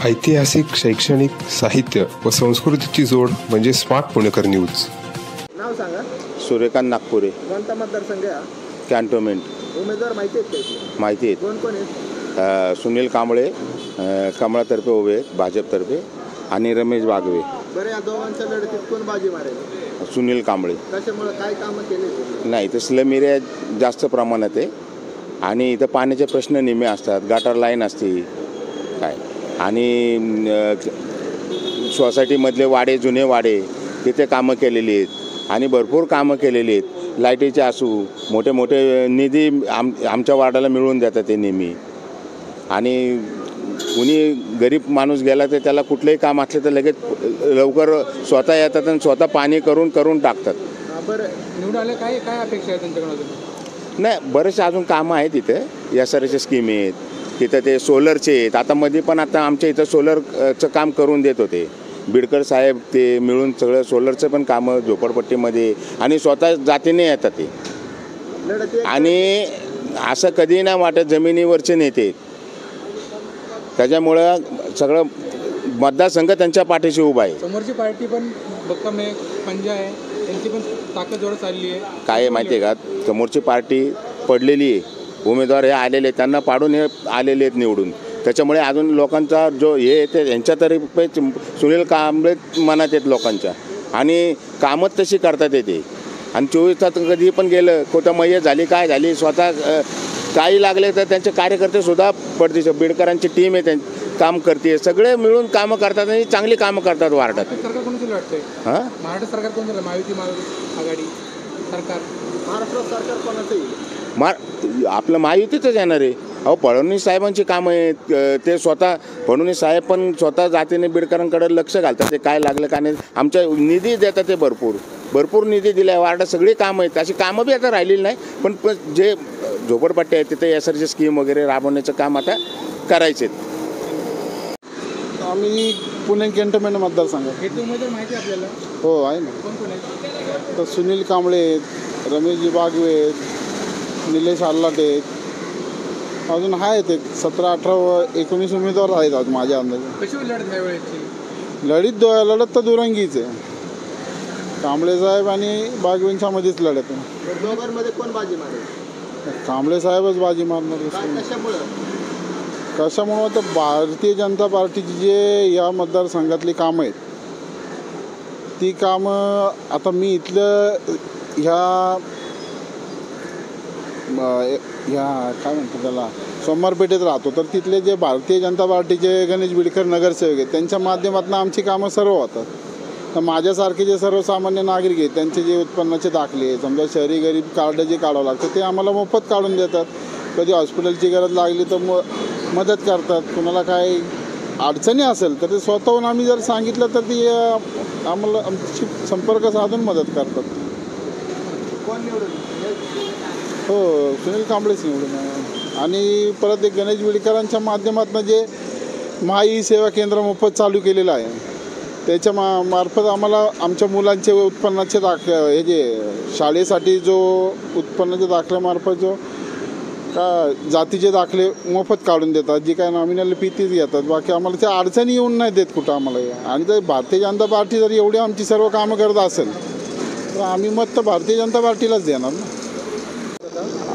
ऐतिहासिक, शैक्षणिक, साहित्य व संस्कृतीची जोड म्हणजे स्मार्ट पुणेकर न्यूज. नाव सांगा. सूर्यकांत नागपुरे. कोणता मतदारसंघ आहे? कॅन्टोन्मेंट. उमेदवार माहिती आहेत का? माहिती आहेत. कोण कोण आहेत? सुनील कांबळे कमळातर्फे उभे आहेत भाजपतर्फे, आणि रमेश बागवे. बरं, या दोघांच्या लढतीत कोण बाजी मारेल? सुनील कांबळे. कशामुळे, काय कामं केले? नाही, इथं स्लम एरिया जास्त प्रमाणात आहे आणि इथं पाण्याचे प्रश्न निम्मे असतात, गटार लाईन असते काय, आणि सोसायटीमधले वाडे, जुने वाडे, तिथे कामं केलेली आहेत आणि भरपूर कामं केलेली आहेत. लाईटीचे असू, मोठे मोठे निधी आमच्या वार्डाला मिळवून देतात ते नेहमी. आणि कुणी गरीब माणूस गेला तर त्याला कुठलंही काम असलं तर लगेच लवकर स्वतः येतात आणि स्वतः पाणी करून टाकतात. बरं, निवडून आले काय काय अपेक्षा आहे त्यांच्याकडून? नाही, बरेचसे अजून कामं आहेत तिथे. SRच्या स्कीम आहेत तिथं, ते सोलरचे आहेत. आता मध्ये पण आता आमच्या इथं सोलरचं काम करून देत होते बिडकर साहेब, ते मिळून सगळं सोलरचं पण कामं झोपडपट्टीमध्ये, आणि स्वतः जातीने येतात ते. आणि असं कधी नाही वाटत जमिनीवरचे नेते, त्याच्यामुळं सगळं मतदारसंघ त्यांच्या पाठीशी उभा आहे. समोरची पार्टी पण भक्कम आहे, पंजा आहे, त्यांची पण ताकद जोर चालली आहे. काय आहे माहिती आहे का, समोरची पार्टी पडलेली आहे, उमेदवार हे आलेले आहेत, त्यांना पाडून हे आलेले आहेत निवडून. त्याच्यामुळे अजून लोकांचा जो हे येते यांच्या तरी सुनील कांबळे मनात आहेत लोकांच्या, आणि कामच तशी करतात येते. आणि 24 तास कधी पण गेलं, कोणतं मयत झाली, काय झाली, स्वतः काही लागले तर त्यांचे कार्यकर्तेसुद्धा पडते. बिडकरांची टीम आहे, काम करते, सगळे मिळून कामं करतात आणि चांगली कामं करतात वार्डात. सरकार कोणाचं वाटतंय? हां, महाराष्ट्र सरकार कोण झालं? महायुती आघाडी सरकार. महाराष्ट्र सरकार कोणाचं येईल? आपलं महायुतीचंच येणार आहे. अहो, फडणवीस साहेबांची कामं आहेत, ते स्वतः फडणवीस साहेब पण स्वतः जातीने बिडकरांकडे लक्ष घालतात. ते काय लागलं का नाही, आमच्या निधी देतात, ते भरपूर निधी दिला आहे वार्डात. सगळी कामं आहेत, अशी कामं बी आता राहिलेली नाही. पण जे झोपडपट्टी आहेत तिथे SRची स्कीम वगैरे राबवण्याचं काम आता करायचे. आम्ही पुणे कॅन्टोन्मेंट मतदारसंघात. हे उमेदवार माहिती आहे आपल्याला? हो, आहे ना. कोण कोण आहेत? तर सुनील कांबळे आहेत, रमेशजी बागवे आहेत, निलेश आल्लाटे आहेत, अजून आहेत एक 17, 18, 19 उमेदवार आहेत आज माझ्या अंदाजे. कशी लढत आहे वेळेची? लढत तर दुरंगीच आहे. कांबळे साहेब आणि बागवेंच्या मध्येच लढत आहे. दोघांमध्ये कोण बाजी मारेल? कांबळे साहेबच बाजी मारणार. कशामुळं तर भारतीय जनता पार्टीची जे या मतदारसंघातली कामं आहेत, ती कामं आता मी इथलं ह्या काय म्हणतो त्याला, सोमवारपेठेत राहतो, तर तिथले जे भारतीय जनता पार्टीचे गणेश बिडकर नगरसेवक आहेत, त्यांच्या माध्यमातून आमची कामं सर्व होतात. तर माझ्यासारखे जे सर्वसामान्य नागरिक आहेत, त्यांचे जे उत्पन्नाचे दाखले, समजा शहरी गरीब कार्ड जे काढावं लागतं, ते आम्हाला मोफत काढून देतात. कधी हॉस्पिटलची गरज लागली तर मदत करतात. कुणाला काय अडचणी असेल तर ते स्वतःहून आम्ही जर सांगितलं तर ते आम्हाला आमची संपर्क साधून मदत करतात. कोण निवडून? हो, सुनील कांबळेच निवडून. आणि परत एक गणेश बिडकरांच्या माध्यमातून जे माई सेवा केंद्र मोफत चालू केलेलं आहे, त्याच्या मार्फत आम्हाला आमच्या मुलांचे उत्पन्नाचे हे जे शाळेसाठी जो उत्पन्नाच्या दाखल्यामार्फत जो का जातीचे दाखले मोफत काढून देतात. जी काय नॉमिनल फी तीच घेतात. बाकी आम्हाला त्या अडचणी येऊन नाही देत कुठं आम्हाला. आणि जर भारतीय जनता पार्टी जर एवढी आमची सर्व कामं करत असेल तर आम्ही मत तर भारतीय जनता पार्टीलाच देणार ना.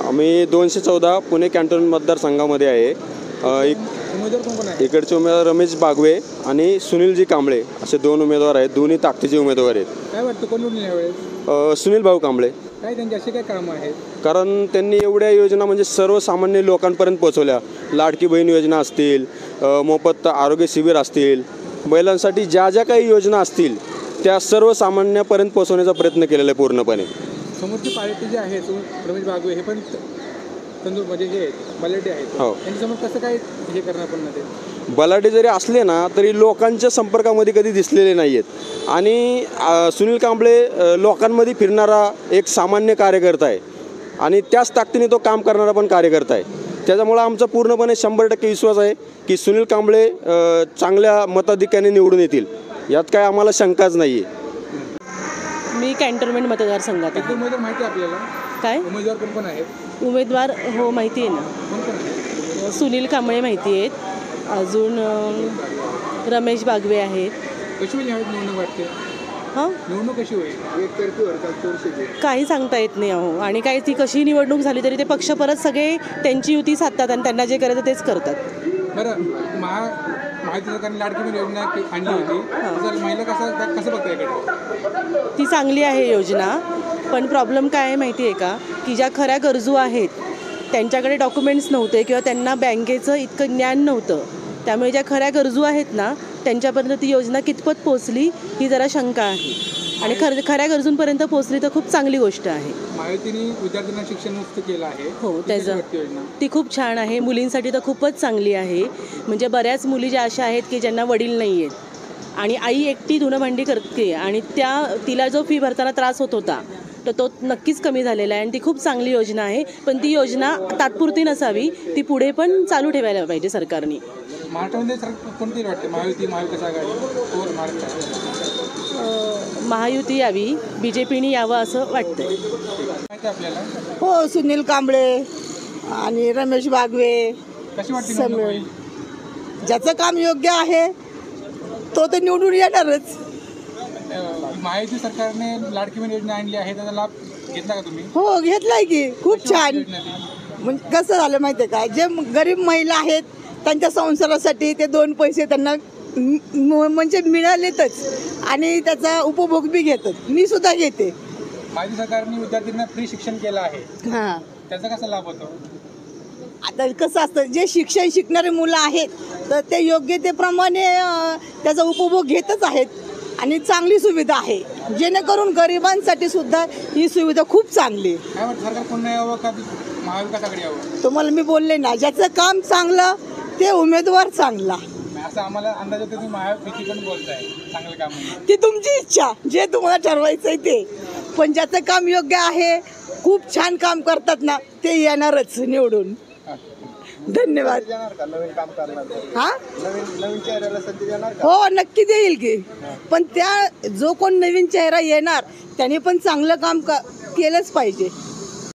आम्ही 214 पुणे कॅन्टोन्मेंट मतदारसंघामध्ये आहे. उमेदवार कोण कोण आहे? इकडचे उमेदवार रमेश बागवे आणि सुनीलजी कांबळे असे 2 उमेदवार आहेत. दोन्ही ताकदीचे उमेदवार आहेत. काय वाटतं कोण निवडून यावेळेस? सुनील भाऊ कांबळे. काय त्यांची अशी काय कामं आहेत? कारण त्यांनी एवढ्या योजना म्हणजे सर्वसामान्य लोकांपर्यंत पोहोचवल्या. लाडकी बहीण योजना असतील, मोफत आरोग्य शिबिर असतील, महिलांसाठी ज्या ज्या काही योजना असतील त्या सर्वसामान्यापर्यंत पोहोचवण्याचा प्रयत्न केलेला आहे पूर्णपणे. समोरची पार्टी जी आहे रमेश बागवे, हे पण तंदूर म्हणजे हे बलाढ्य आहेत. हो, त्यांच्यासमोर कसं काय हे करणार पण नाही? बलाढ्य जरी असले ना तरी लोकांच्या संपर्कामध्ये कधी दिसलेले नाही आहेत. आणि सुनील कांबळे लोकांमध्ये फिरणारा एक सामान्य कार्यकर्ता आहे आणि त्याच ताकदीने तो काम करणारा पण कार्यकर्ता आहे. त्याच्यामुळं आमचा पूर्णपणे 100% विश्वास आहे की सुनील कांबळे चांगल्या मताधिक्याने निवडून येतील, यात काय आम्हाला शंकाच नाही आहे. मी कॅन्टोन्मेंट मतदारसंघात आहे. उमेदवार माहिती आहे आपल्याला? काय उमेदवार कोण कोण आहेत? उमेदवार हो माहिती आहे ना. कोण कोण आहे? सुनील कांबळे माहिती आहेत, अजून रमेश बागवे आहेत. कशी होईल यावेळी निवडणूक वाटते? हां, निवडणूक कशी होईल? एकतर्फी होईल का चोरशीची? काही सांगता येत नाही अहो. आणि काही ती कशी निवडणूक झाली तरी ते पक्ष परत सगळे त्यांची युती साधतात आणि त्यांना जे करायचं तेच करतात. बरं, माहिती सरकारने लाडकी बहीण योजना आणली होती, तर महिला कसं बघता इकडे? ती चांगली आहे योजना, पण प्रॉब्लेम काय आहे माहिती आहे का, की ज्या खऱ्या गरजू आहेत त्यांच्याकडे डॉक्युमेंट्स नव्हते किंवा त्यांना बँकेचं इतकं ज्ञान नव्हतं. त्यामुळे ज्या खऱ्या गरजू आहेत ना त्यांच्यापर्यंत ती योजना कितपत पोचली ही जरा शंका आहे. आणि खऱ्या गरजूंपर्यंत पोचली तर खूप चांगली गोष्ट आहे. महायुतीने विद्यार्थ्यांना शिक्षण मुक्त केलं आहे. हो, त्याचं ती खूप छान आहे. मुलींसाठी तर खूपच चांगली आहे. म्हणजे बऱ्याच मुली ज्या अशा आहेत की ज्यांना वडील नाही आहेत आणि आई एकटी धुणं भांडी करते आणि तिला जो फी भरताना त्रास होत होता तर तो नक्कीच कमी झालेला आहे आणि ती खूप चांगली योजना आहे. पण ती योजना तात्पुरती नसावी, ती पुढे पण चालू ठेवायला पाहिजे सरकारने. महाराष्ट्रामध्ये कोणती वाटते? महायुती, महाविकास आघाडी, कोण महायुती यावी, BJPने यावं असं वाटतंय. माहिती आपल्याला? हो, सुनील कांबळे आणि रमेश बागवे. कशी वाटते निवडणूक होईल? ज्याचं काम योग्य आहे तो तर निवडून येणारच. महायुती सरकारने लाडकी बहीण योजना आणली आहे, त्याचा लाभ घेतला का तुम्ही? हो, घेतलाय की. खूप छान. म्हणजे कसं झालं माहिती आहे का, जे गरीब महिला आहेत त्यांच्या संसारासाठी ते 2 पैसे त्यांना म्हणजे मिळालेतच आणि त्याचा उपभोग बी घेतात. मी सुद्धा घेते. महायुती सरकारने विद्यार्थ्यांना फ्री शिक्षण केलं आहे, हां, त्याचा कसा लाभ होतो? आता कसं असतं, जे शिक्षण शिकणारे मुलं आहेत तर ते योग्यतेप्रमाणे त्याचा उपभोग घेतच आहेत आणि चांगली सुविधा आहे, जेणेकरून गरिबांसाठी सुद्धा ही सुविधा खूप चांगली. काय वाटतं, सरकार पुन्हा यावं का महाविकास आघाडी यावं? तुम्हाला मी बोलले ना, ज्याचं काम चांगलं ते उमेदवार चांगला. असं आम्हाला अंदाज येतो की महायुती पण बोलताय चांगलं काम आहे. ती तुमची इच्छा, जे तुम्हाला ठरवायचं आहे ते. पण ज्याचं काम योग्य आहे, खूप छान काम करतात ना, ते येणारच निवडून. धन्यवाद. नवीन काम करणार? हा, नवीन चेहऱ्याला संधी देणार? हो, नक्की देईल की. पण जो कोण नवीन चेहरा येणार त्याने पण चांगलं काम केलंच पाहिजे.